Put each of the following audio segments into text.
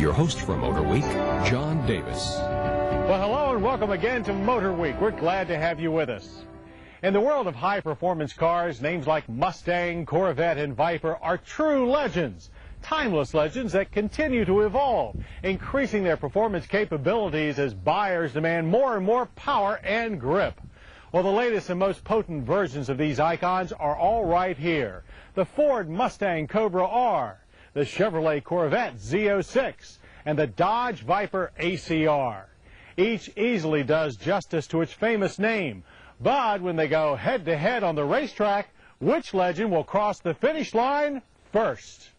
Your host for Motor Week, John Davis. Well, hello and welcome again to Motor Week. We're glad to have you with us. In the world of high-performance cars, names like Mustang, Corvette, and Viper are true legends. Timeless legends that continue to evolve, increasing their performance capabilities as buyers demand more and more power and grip. Well, the latest and most potent versions of these icons are all right here. The Ford Mustang Cobra R, the Chevrolet Corvette Z06, and the Dodge Viper ACR. Each easily does justice to its famous name. But when they go head-to-head on the racetrack, which legend will cross the finish line first?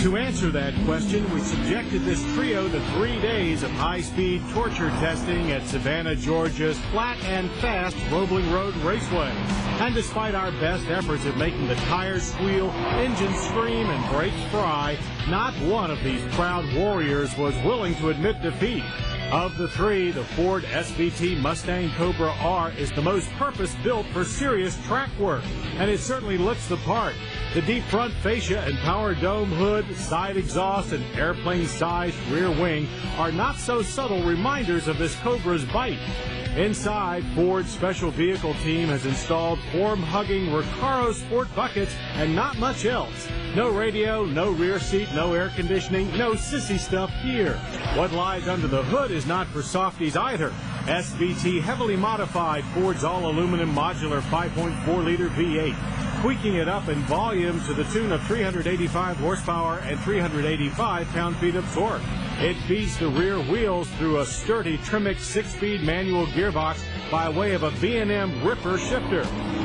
To answer that question, we subjected this trio to 3 days of high-speed torture testing at Savannah, Georgia's flat and fast Roebling Road Raceway. And despite our best efforts at making the tires squeal, engines scream, and brakes fry, not one of these proud warriors was willing to admit defeat. Of the three, the Ford SVT Mustang Cobra R is the most purpose-built for serious track work, and it certainly looks the part. The deep front fascia and power dome hood, side exhaust, and airplane-sized rear wing are not so subtle reminders of this Cobra's bite. Inside, Ford's special vehicle team has installed form-hugging Recaro sport buckets and not much else. No radio, no rear seat, no air conditioning, no sissy stuff here. What lies under the hood is not for softies either. SVT heavily modified Ford's all-aluminum modular 5.4-liter V8, tweaking it up in volume to the tune of 385 horsepower and 385 pound-feet of torque. It feeds the rear wheels through a sturdy Trimix 6-speed manual gearbox by way of a B&M Ripper shifter.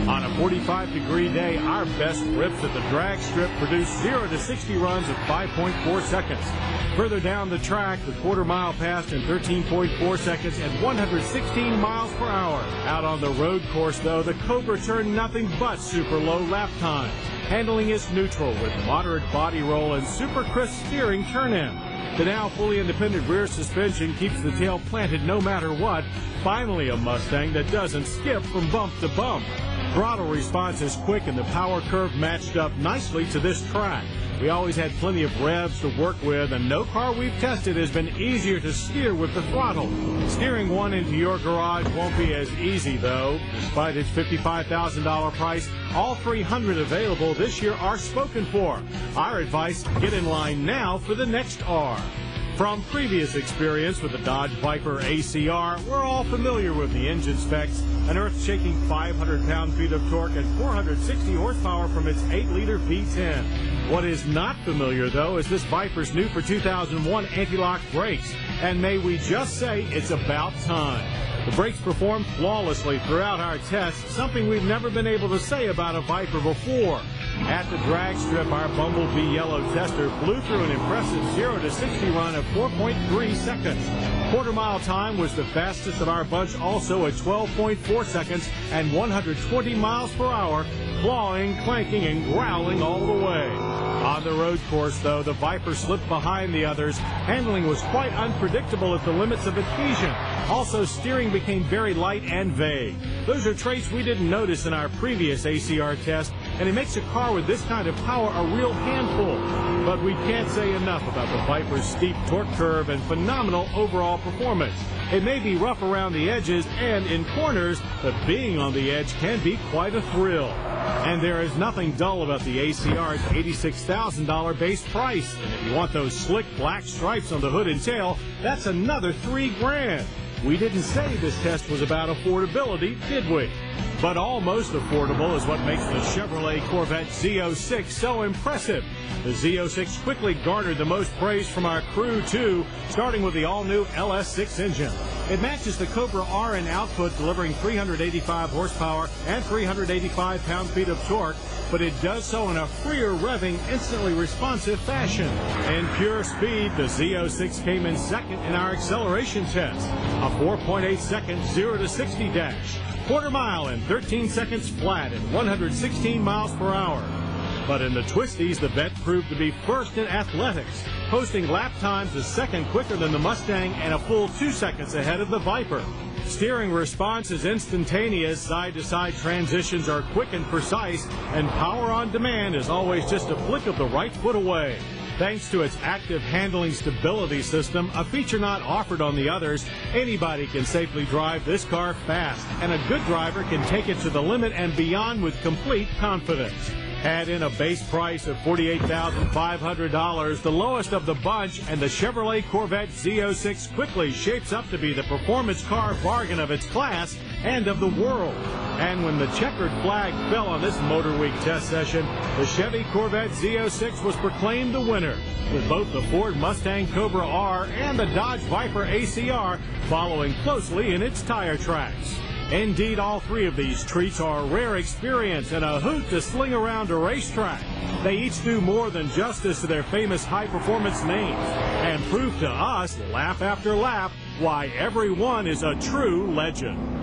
On a 45-degree day, our best rips at the drag strip produce 0 to 60 runs of 5.4 seconds. Further down the track, the quarter-mile passed in 13.4 seconds at 116 miles per hour. Out on the road course, though, the Cobra turned nothing but super low lap times. Handling is neutral with moderate body roll and super crisp steering turn-in. The now fully independent rear suspension keeps the tail planted no matter what. Finally, a Mustang that doesn't skip from bump to bump. Throttle response is quick and the power curve matched up nicely to this track. We always had plenty of revs to work with, and no car we've tested has been easier to steer with the throttle. Steering one into your garage won't be as easy, though. Despite its $55,000 price, all 300 available this year are spoken for. Our advice, get in line now for the next R. From previous experience with the Dodge Viper ACR, we're all familiar with the engine specs. An earth-shaking 500 pound-feet of torque and 460 horsepower from its 8-liter V10. What is not familiar, though, is this Viper's new for 2001 anti-lock brakes. And may we just say it's about time. The brakes performed flawlessly throughout our tests, something we've never been able to say about a Viper before. At the drag strip, our Bumblebee Yellow tester flew through an impressive 0 to 60 run of 4.3 seconds. Quarter-mile time was the fastest of our bunch, also at 12.4 seconds and 120 miles per hour, clawing, clanking, and growling all the way. On the road course, though, the Viper slipped behind the others. Handling was quite unpredictable at the limits of adhesion. Also, steering became very light and vague. Those are traits we didn't notice in our previous ACR test, and it makes a car with this kind of power a real handful. But we can't say enough about the Viper's steep torque curve and phenomenal overall performance. It may be rough around the edges and in corners, but being on the edge can be quite a thrill. And there is nothing dull about the ACR's $86,000 base price. And if you want those slick black stripes on the hood and tail, that's another $3,000. We didn't say this test was about affordability, did we? But almost affordable is what makes the Chevrolet Corvette Z06 so impressive. The Z06 quickly garnered the most praise from our crew, too, starting with the all-new LS6 engine. It matches the Cobra R in output, delivering 385 horsepower and 385 pound-feet of torque, but it does so in a freer revving, instantly responsive fashion. In pure speed, the Z06 came in second in our acceleration test, a 4.8-second 0 to 60 dash, quarter mile in 13 seconds flat at 116 miles per hour. But in the twisties, the vet proved to be first in athletics, posting lap times a second quicker than the Mustang and a full 2 seconds ahead of the Viper. Steering response is instantaneous, side-to-side transitions are quick and precise, and power on demand is always just a flick of the right foot away. Thanks to its active handling stability system, a feature not offered on the others, anybody can safely drive this car fast, and a good driver can take it to the limit and beyond with complete confidence. Add in a base price of $48,500, the lowest of the bunch, and the Chevrolet Corvette Z06 quickly shapes up to be the performance car bargain of its class and of the world. And when the checkered flag fell on this Motor Week test session, the Chevy Corvette Z06 was proclaimed the winner, with both the Ford Mustang Cobra R and the Dodge Viper ACR following closely in its tire tracks. Indeed, all three of these treats are a rare experience and a hoot to sling around a racetrack. They each do more than justice to their famous high-performance names and prove to us, lap after lap, why every one is a true legend.